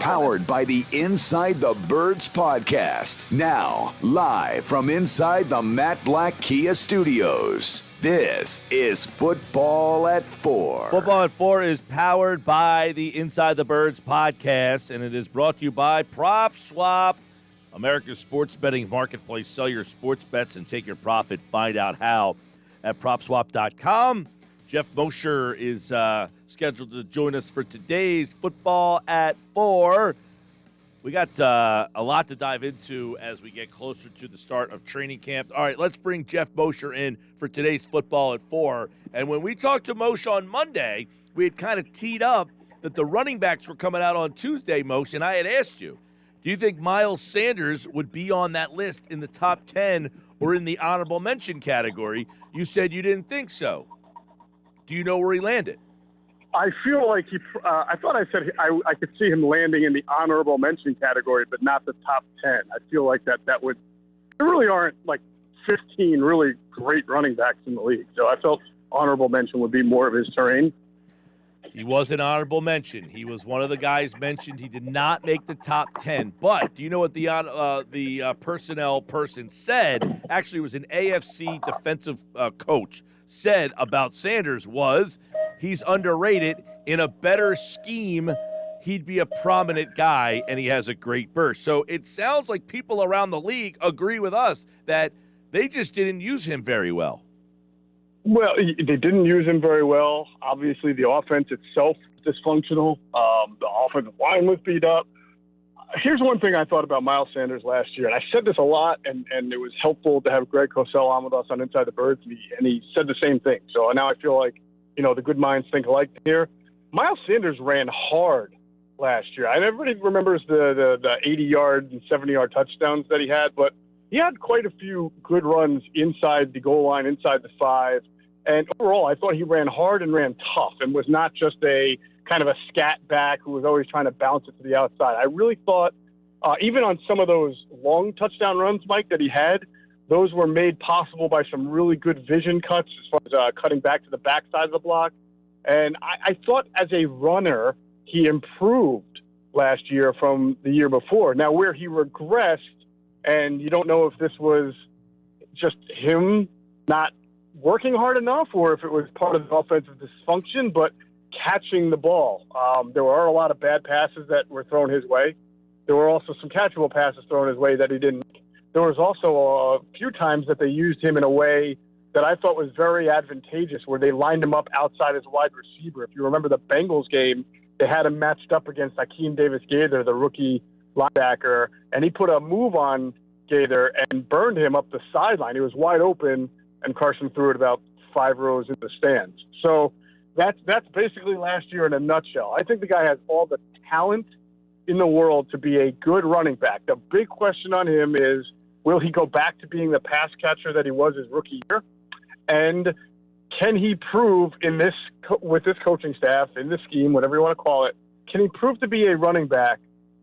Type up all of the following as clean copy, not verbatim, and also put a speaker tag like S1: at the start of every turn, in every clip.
S1: Powered by the Inside the Birds podcast. Now, live from inside the Matt Black Kia Studios. This is Football at 4.
S2: Football at 4 is powered by the Inside the Birds podcast, and it is brought to you by Prop Swap, America's sports betting marketplace. Sell your sports bets and take your profit. Find out how at PropSwap.com. Geoff Mosher is scheduled to join us for today's Football at 4. We got a lot to dive into as we get closer to the start of training camp. All right, let's bring Geoff Mosher in for today's Football at 4. And when we talked to Mosher on Monday, we had kind of teed up that the running backs were coming out on Tuesday, Mosher, and I had asked you, do you think Miles Sanders would be on that list in the top 10 or in the honorable mention category? You said you didn't think so. Do you know where he landed?
S3: I feel like I thought I said I could see him landing in the honorable mention category, but not the top 10. I feel like that would – there really aren't like 15 really great running backs in the league. So I felt honorable mention would be more of his terrain.
S2: He was an honorable mention. He was one of the guys mentioned. He did not make the top 10. But do you know what the personnel person said? Actually, it was an AFC defensive coach said about Sanders was he's underrated. In a better scheme, he'd be a prominent guy, and he has a great burst. So it sounds like people around the league agree with us that they just didn't use him very well.
S3: Well, they didn't use him very well. Obviously, the offense itself is dysfunctional. The offensive line was beat up. Here's one thing I thought about Miles Sanders last year, and I said this a lot, and it was helpful to have Greg Cosell on with us on Inside the Birds, and he said the same thing. So now I feel like, the good minds think alike here. Miles Sanders ran hard last year. Everybody remembers the 80-yard and 70-yard touchdowns that he had, but he had quite a few good runs inside the goal line, inside the 5. And overall, I thought he ran hard and ran tough and was not just a kind of a scat back who was always trying to bounce it to the outside. I really thought, even on some of those long touchdown runs, Mike, that he had, those were made possible by some really good vision cuts as far as cutting back to the backside of the block. And I thought as a runner, he improved last year from the year before. Now, where he regressed, and you don't know if this was just him not working hard enough or if it was part of the offensive dysfunction, but catching the ball. There were a lot of bad passes that were thrown his way. There were also some catchable passes thrown his way that he didn't make. There was also a few times that they used him in a way that I thought was very advantageous, where they lined him up outside as wide receiver. If you remember the Bengals game, they had him matched up against Akeem Davis-Gaither, the rookie linebacker, and he put a move on Gaither and burned him up the sideline. He was wide open, and Carson threw it about 5 rows in the stands. So that's basically last year in a nutshell. I think the guy has all the talent in the world to be a good running back. The big question on him is, will he go back to being the pass catcher that he was his rookie year? And can he prove with this coaching staff, in this scheme, whatever you want to call it, can he prove to be a running back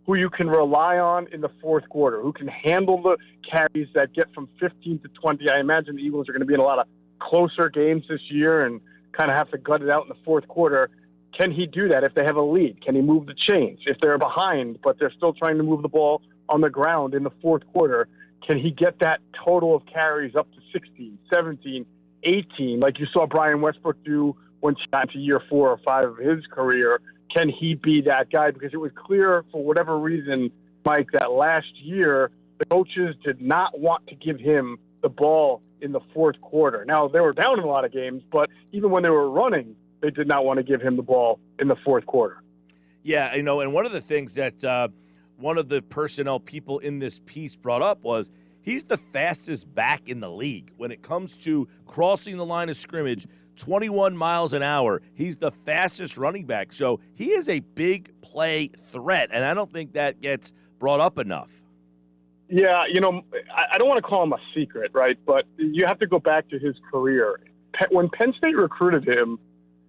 S3: who you can rely on in the fourth quarter, who can handle the carries that get from 15 to 20? I imagine the Eagles are going to be in a lot of closer games this year and kind of have to gut it out in the fourth quarter. Can he do that if they have a lead? Can he move the chains? If they're behind, but they're still trying to move the ball on the ground in the fourth quarter, can he get that total of carries up to 16, 17, 18, like you saw Brian Westbrook do once he got to year 4 or 5 of his career? Can he be that guy? Because it was clear, for whatever reason, Mike, that last year the coaches did not want to give him the ball in the fourth quarter. Now, they were down in a lot of games, but even when they were running, they did not want to give him the ball in the fourth quarter.
S2: Yeah, and one of the things that one of the personnel people in this piece brought up was he's the fastest back in the league when it comes to crossing the line of scrimmage, 21 miles an hour. He's the fastest running back. So he is a big play threat, and I don't think that gets brought up enough.
S3: Yeah, I don't want to call him a secret, right? But you have to go back to his career. When Penn State recruited him,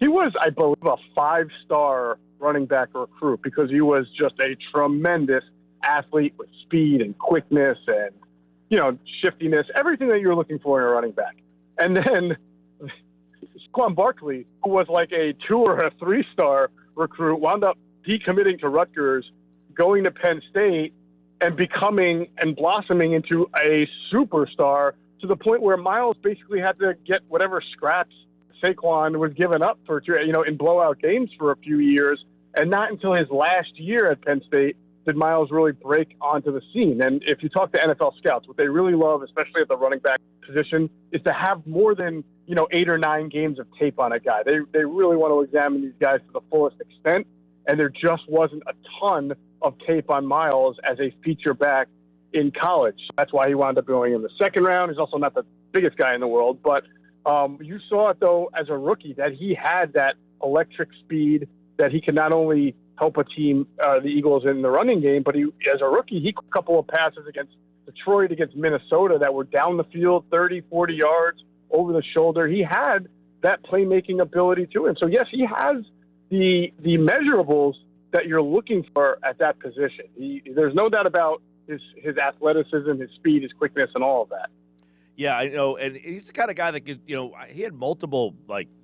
S3: he was, I believe, a 5-star running back recruit because he was just a tremendous athlete with speed and quickness and, shiftiness, everything that you're looking for in a running back. And then Saquon Barkley, who was like a 2 or a 3-star recruit, wound up decommitting to Rutgers, going to Penn State and becoming and blossoming into a superstar to the point where Miles basically had to get whatever scraps Saquon was given up for, in blowout games for a few years. And not until his last year at Penn State did Miles really break onto the scene. And if you talk to NFL scouts, what they really love, especially at the running back position, is to have more than, 8 or 9 games of tape on a guy. They really want to examine these guys to the fullest extent. And there just wasn't a ton of tape on Miles as a feature back in college. That's why he wound up going in the second round. He's also not the biggest guy in the world, but you saw it, though, as a rookie, that he had that electric speed, that he could not only help a team, the Eagles, in the running game, but as a rookie, he caught a couple of passes against Detroit, against Minnesota, that were down the field, 30, 40 yards over the shoulder. He had that playmaking ability to him. So, yes, he has the measurables that you're looking for at that position. There's no doubt about his athleticism, his speed, his quickness, and all of that.
S2: Yeah, I know, and he's the kind of guy that could, he had multiple,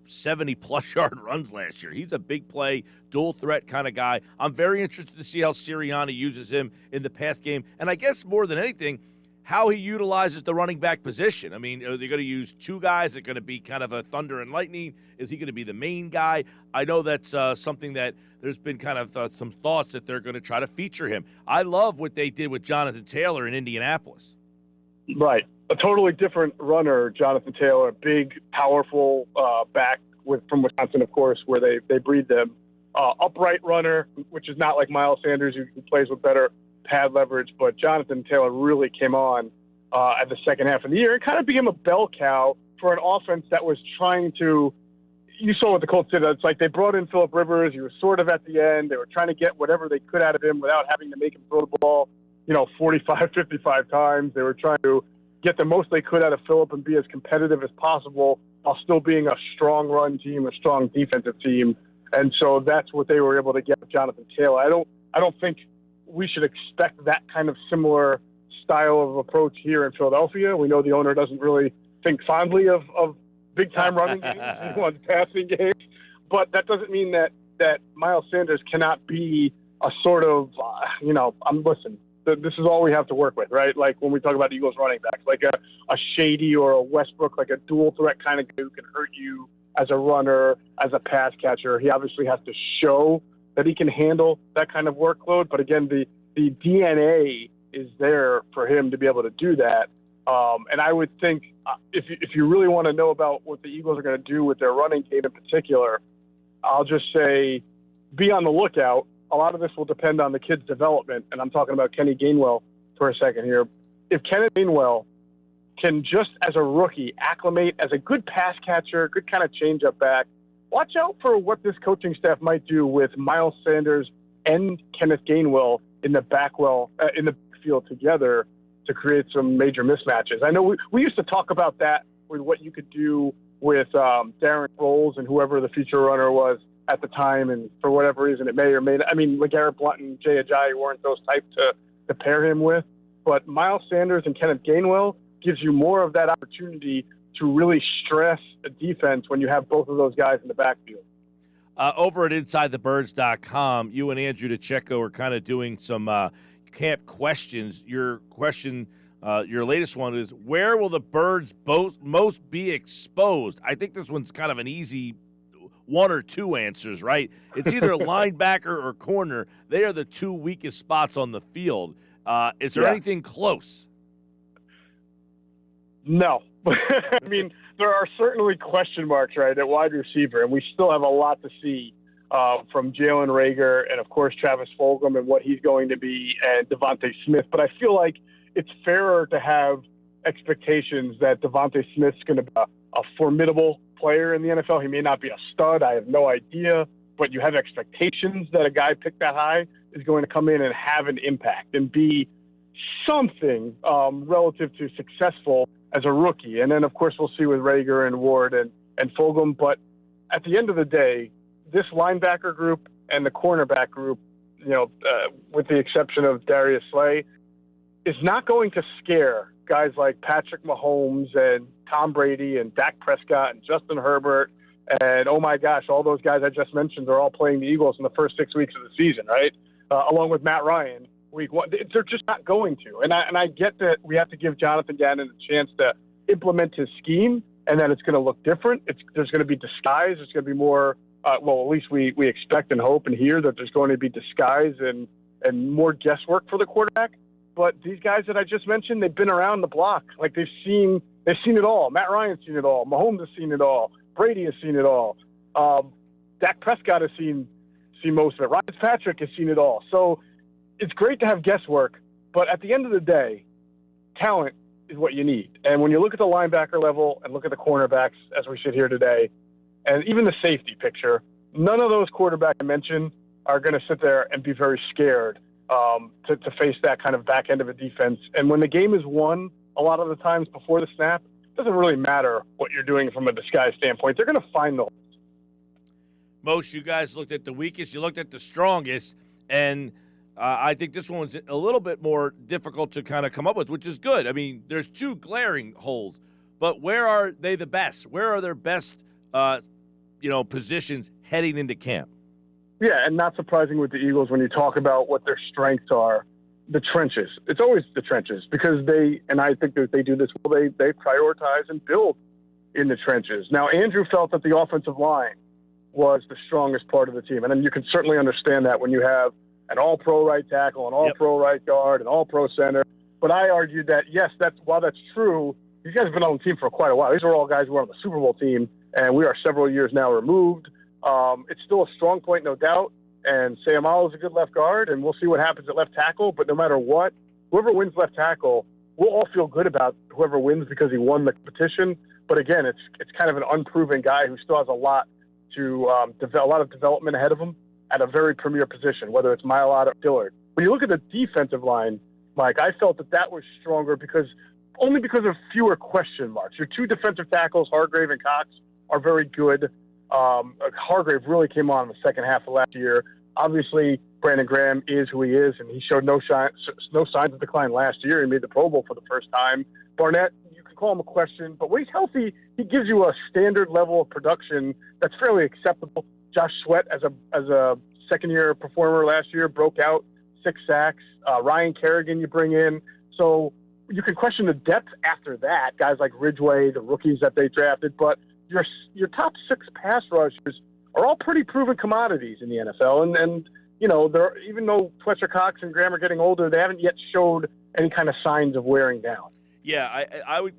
S2: 70-plus yard runs last year. He's a big play, dual threat kind of guy. I'm very interested to see how Sirianni uses him in the pass game, and I guess more than anything, how he utilizes the running back position. I mean, are they going to use 2 guys? Are they going to be kind of a thunder and lightning? Is he going to be the main guy? I know that's something that there's been kind of some thoughts that they're going to try to feature him. I love what they did with Jonathan Taylor in Indianapolis.
S3: Right. A totally different runner, Jonathan Taylor, big, powerful back from Wisconsin, of course, where they breed them. Upright runner, which is not like Miles Sanders, who plays with better pad leverage, but Jonathan Taylor really came on at the second half of the year and kind of became a bell cow for an offense that was trying to – you saw what the Colts did. It's like they brought in Phillip Rivers. He was sort of at the end. They were trying to get whatever they could out of him without having to make him throw the ball, 45, 55 times. They were trying to get the most they could out of Phillip and be as competitive as possible while still being a strong run team, a strong defensive team. And so that's what they were able to get with Jonathan Taylor. I don't think we should expect that kind of similar style of approach here in Philadelphia. We know the owner doesn't really think fondly of big-time running games. He wants passing games. But that doesn't mean that Miles Sanders cannot be a sort of, listen, this is all we have to work with, right? Like when we talk about Eagles running backs, like a Shady or a Westbrook, like a dual threat kind of guy who can hurt you as a runner, as a pass catcher. He obviously has to show that he can handle that kind of workload. But again, the DNA is there for him to be able to do that. And I would think if you really want to know about what the Eagles are going to do with their running game in particular, I'll just say be on the lookout. A lot of this will depend on the kid's development, and I'm talking about Kenny Gainwell for a second here. If Kenneth Gainwell can just as a rookie acclimate as a good pass catcher, good kind of change-up back, watch out for what this coaching staff might do with Miles Sanders and Kenneth Gainwell in the backfield together to create some major mismatches. I know we used to talk about that with what you could do with Darren Sproles and whoever the future runner was at the time, and for whatever reason it may or may not. I mean, LeGarrette Blount and Jay Ajayi weren't those types to pair him with, but Miles Sanders and Kenneth Gainwell gives you more of that opportunity to really stress a defense when you have both of those guys in the backfield.
S2: Over at InsideTheBirds.com, you and Andrew DeCecco are kind of doing some camp questions. Your question, your latest one is, where will the Birds most be exposed? I think this one's kind of an easy 1 or 2 answers, right? It's either linebacker or corner. They are the 2 weakest spots on the field. Is there anything close?
S3: No. I mean, there are certainly question marks, right, at wide receiver, and we still have a lot to see from Jalen Reagor and, of course, Travis Fulgham and what he's going to be, and Devontae Smith. But I feel like it's fairer to have expectations that Devontae Smith's going to be a formidable player in the NFL. He may not be a stud. I have no idea. But you have expectations that a guy picked that high is going to come in and have an impact and be something relative to successful as a rookie. And then, of course, we'll see with Reagor and Ward and Fulgham. But at the end of the day, this linebacker group and the cornerback group, with the exception of Darius Slay, is not going to scare guys like Patrick Mahomes and Tom Brady and Dak Prescott and Justin Herbert and, oh my gosh, all those guys I just mentioned are all playing the Eagles in the first 6 weeks of the season, right? along with Matt Ryan, week one. They're just not going to. And I get that we have to give Jonathan Gannon a chance to implement his scheme, and then it's going to look different. There's going to be disguise. It's going to be more, at least we expect and hope and hear that there's going to be disguise and more guesswork for the quarterback. But these guys that I just mentioned, they've been around the block. Like they've seen it all. Matt Ryan's seen it all. Mahomes has seen it all. Brady has seen it all. Dak Prescott has seen most of it. Ryan Fitzpatrick has seen it all. So it's great to have guesswork, but at the end of the day, talent is what you need. And when you look at the linebacker level and look at the cornerbacks as we sit here today, and even the safety picture, none of those quarterbacks I mentioned are going to sit there and be very scared to face that kind of back end of a defense. And when the game is won, a lot of the times before the snap, it doesn't really matter what you're doing from a disguise standpoint. They're going to find the holes.
S2: Most you guys looked at the weakest, you looked at the strongest, and I think this one's a little bit more difficult to kind of come up with, which is good. I mean, there's two glaring holes, but where are they the best? Where are their best, positions heading into camp?
S3: Yeah, and not surprising with the Eagles when you talk about what their strengths are, the trenches. It's always the trenches because I think that they do this well, they prioritize and build in the trenches. Now, Andrew felt that the offensive line was the strongest part of the team, and then you can certainly understand that when you have an all-pro right tackle, an all-pro right guard, an all-pro center. But I argued that, yes, while that's true, these guys have been on the team for quite a while. These are all guys who were on the Super Bowl team, and we are several years now removed. It's still a strong point, no doubt, and Sayamalo is a good left guard, and we'll see what happens at left tackle. But no matter what, whoever wins left tackle, we'll all feel good about whoever wins because he won the competition. But again, it's kind of an unproven guy who still has a lot to a lot of development ahead of him at a very premier position, whether it's Mailata or Dillard. When you look at the defensive line, Mike, I felt that was stronger because of fewer question marks. Your two defensive tackles, Hargrave and Cox, are very good. Hargrave really came on in the second half of last year. Obviously, Brandon Graham is who he is, and he showed no signs of decline last year. He made the Pro Bowl for the first time. Barnett, you can call him a question, but when he's healthy, he gives you a standard level of production that's fairly acceptable. Josh Sweat, as a second-year performer last year, broke out 6 sacks. Ryan Kerrigan you bring in. So you can question the depth after that, guys like Ridgeway, the rookies that they drafted, but your top 6 pass rushers are all pretty proven commodities in the NFL. And they're, even though Fletcher Cox and Graham are getting older, they haven't yet showed any kind of signs of wearing down.
S2: Yeah, I would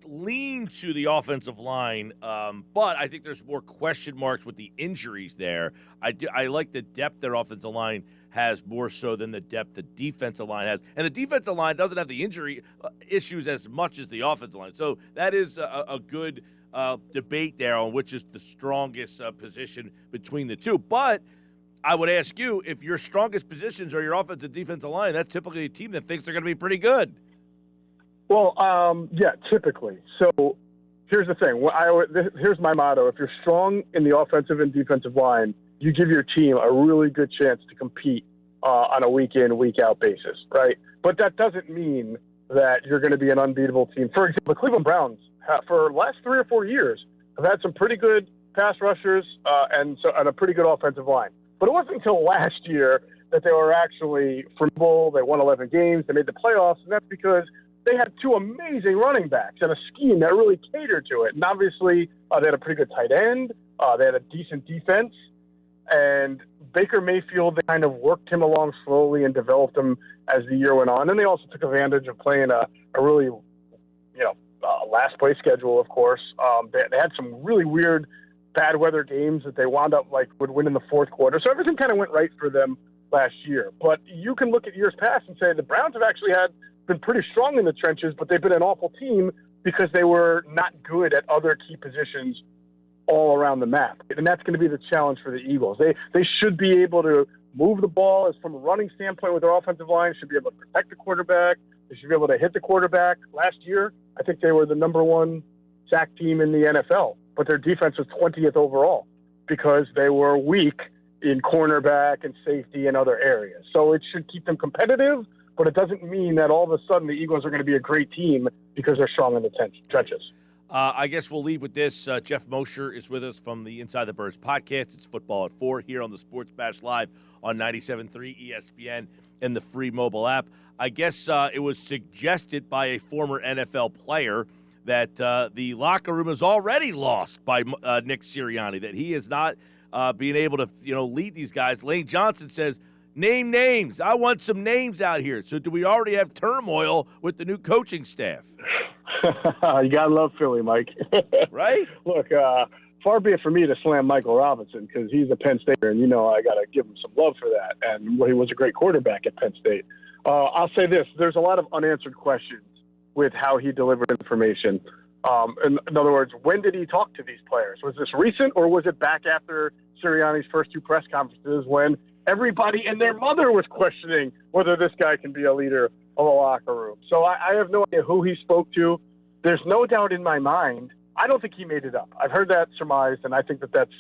S2: lean to the offensive line, but I think there's more question marks with the injuries there. I like the depth their offensive line has more so than the depth the defensive line has. And the defensive line doesn't have the injury issues as much as the offensive line. So that is a good debate there on which is the strongest position between the two. But I would ask you, if your strongest positions are your offensive and defensive line, that's typically a team that thinks they're going to be pretty good.
S3: Well, yeah, typically. So here's the thing. Here's my motto. If you're strong in the offensive and defensive line, you give your team a really good chance to compete on a week-in, week-out basis, right? But that doesn't mean that you're going to be an unbeatable team. For example, the Cleveland Browns, for the last 3 or 4 years, have had some pretty good pass rushers and a pretty good offensive line. But it wasn't until last year that they were actually formidable. They won 11 games. They made the playoffs, and that's because they had 2 amazing running backs and a scheme that really catered to it. And obviously, they had a pretty good tight end. They had a decent defense. And Baker Mayfield, they kind of worked him along slowly and developed him as the year went on. And they also took advantage of playing a really, last play schedule, of course. They had some really weird bad weather games that they wound up would win in the fourth quarter. So everything kind of went right for them last year. But you can look at years past and say the Browns have actually been pretty strong in the trenches, but they've been an awful team because they were not good at other key positions all around the map. And that's going to be the challenge for the Eagles. They should be able to move the ball as from a running standpoint with their offensive line, should be able to protect the quarterback. They should be able to hit the quarterback. Last year, I think they were the number 1 sack team in the NFL, but their defense was 20th overall because they were weak in cornerback and safety and other areas. So it should keep them competitive, but it doesn't mean that all of a sudden the Eagles are going to be a great team because they're strong in the trenches.
S2: I guess we'll leave with this. Geoff Mosher is with us from the Inside the Birds podcast. It's Football at 4 here on the Sports Bash Live on 97.3 ESPN and the free mobile app. I guess it was suggested by a former NFL player that the locker room is already lost by Nick Sirianni, that he is not being able to lead these guys. Lane Johnson says, name names. I want some names out here. So do we already have turmoil with the new coaching staff?
S3: You got to love Philly, Mike.
S2: Right?
S3: Look, far be it for me to slam Michael Robinson because he's a Penn Stater, and I got to give him some love for that. And he was a great quarterback at Penn State. I'll say this. There's a lot of unanswered questions with how he delivered information. In other words, when did he talk to these players? Was this recent, or was it back after Sirianni's first two press conferences when everybody and their mother was questioning whether this guy can be a leader of a locker room? So I have no idea who he spoke to. There's no doubt in my mind. I don't think he made it up. I've heard that surmised, and I think that that's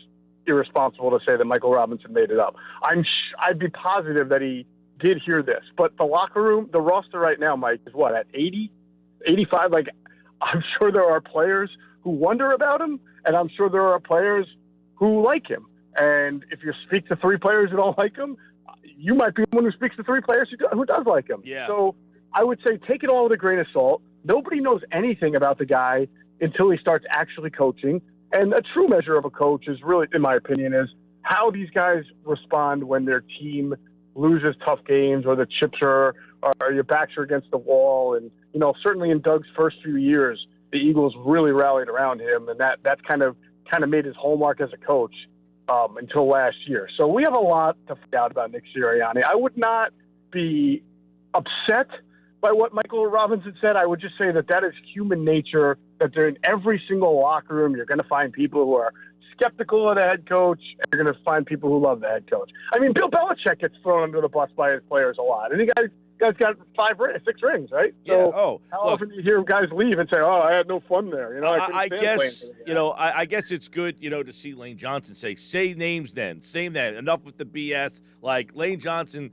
S3: irresponsible to say that Michael Robinson made it up. I'd be positive that he did hear this. But the locker room, the roster right now, Mike, is what, at 80, 85? Like, I'm sure there are players who wonder about him, and I'm sure there are players who like him. And if you speak to three players who don't like him, you might be the one who speaks to three players who does like him.
S2: Yeah.
S3: So I would say take it all with a grain of salt. Nobody knows anything about the guy until he starts actually coaching. And a true measure of a coach is really, in my opinion, is how these guys respond when their team loses tough games or the chips or your backs are against the wall. And, certainly in Doug's first few years, the Eagles really rallied around him. And that's kind of made his hallmark as a coach until last year. So we have a lot to find out about Nick Sirianni. I would not be upset by what Michael Robinson said. I would just say that is human nature, that they're in every single locker room. You're going to find people who are skeptical of the head coach, and you're going to find people who love the head coach. I mean, Bill Belichick gets thrown under the bus by his players a lot. And you guys got 6 rings, right?
S2: Yeah.
S3: So how often do you hear guys leave and say, "Oh, I had no fun there"?
S2: I guess I guess it's good, to see Lane Johnson say names. Then say that. Enough with the BS. Like Lane Johnson,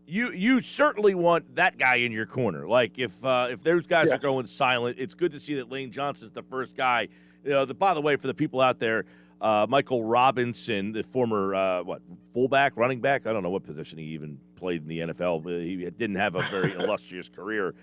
S2: you certainly want that guy in your corner. Like if those guys are going silent, it's good to see that Lane Johnson's the first guy. By the way, for the people out there, Michael Robinson, the former fullback, running back, I don't know what position he even played in the NFL, but he didn't have a very illustrious career.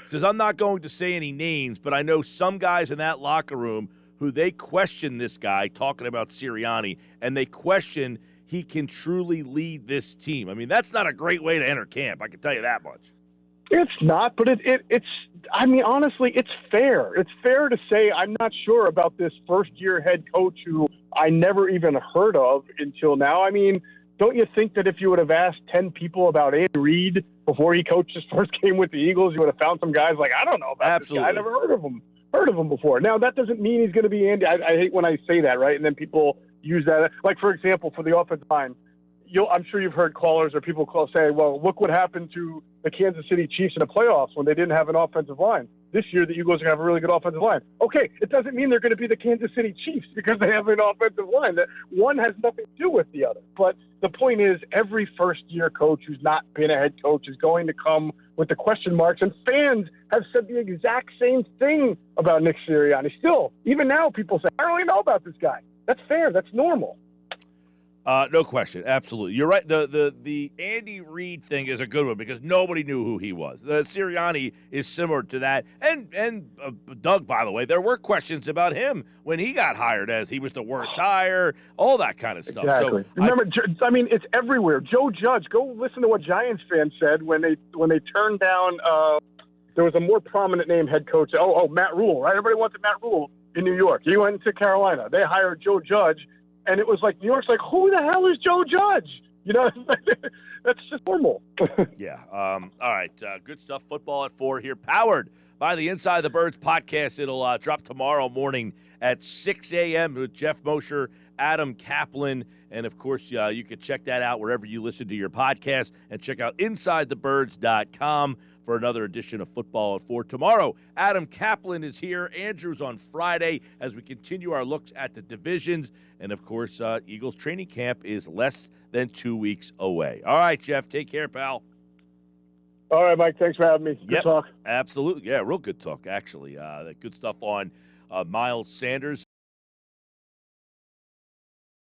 S2: Says, I'm not going to say any names, but I know some guys in that locker room who they question this guy talking about Sirianni, and they question he can truly lead this team. I mean, that's not a great way to enter camp, I can tell you that much.
S3: It's not, but it's I mean, honestly, it's fair. It's fair to say I'm not sure about this first-year head coach who I never even heard of until now. I mean, don't you think that if you would have asked 10 people about Andy Reid before he coached his first game with the Eagles, you would have found some guys like, I don't know about this guy. I never heard of him before. Now, that doesn't mean he's going to be Andy. I hate when I say that, right? And then people use that. Like, for example, for the offensive line, I'm sure you've heard callers or people say, well, look what happened to the Kansas City Chiefs in the playoffs when they didn't have an offensive line. This year, the Eagles are going to have a really good offensive line. Okay, it doesn't mean they're going to be the Kansas City Chiefs because they have an offensive line. That one has nothing to do with the other. But the point is, every first-year coach who's not been a head coach is going to come with the question marks, and fans have said the exact same thing about Nick Sirianni. Still, even now, people say, I don't really know about this guy. That's fair. That's normal.
S2: No question. Absolutely. You're right. The Andy Reid thing is a good one because nobody knew who he was. The Sirianni is similar to that. And Doug, by the way, there were questions about him when he got hired as he was the worst hire, all that kind of stuff.
S3: Exactly. So remember, it's everywhere. Joe Judge, go listen to what Giants fans said when they turned down there was a more prominent name head coach. Matt Rule, right? Everybody wanted Matt Rule in New York. He went to Carolina. They hired Joe Judge. And it was like, New York's like, who the hell is Joe Judge? That's just normal.
S2: Yeah. All right. Good stuff. Football at 4 here, powered by the Inside the Birds podcast. It'll drop tomorrow morning at 6 a.m. with Geoff Mosher, Adam Kaplan. And, of course, you can check that out wherever you listen to your podcast. And check out InsideTheBirds.com for another edition of Football at 4. Tomorrow, Adam Kaplan is here. Andrew's on Friday as we continue our looks at the divisions. And, of course, Eagles training camp is less than 2 weeks away. All right, Geoff, take care, pal.
S3: All right, Mike, thanks for having me. Good talk.
S2: Absolutely. Yeah, real good talk, actually. Good stuff on Miles Sanders.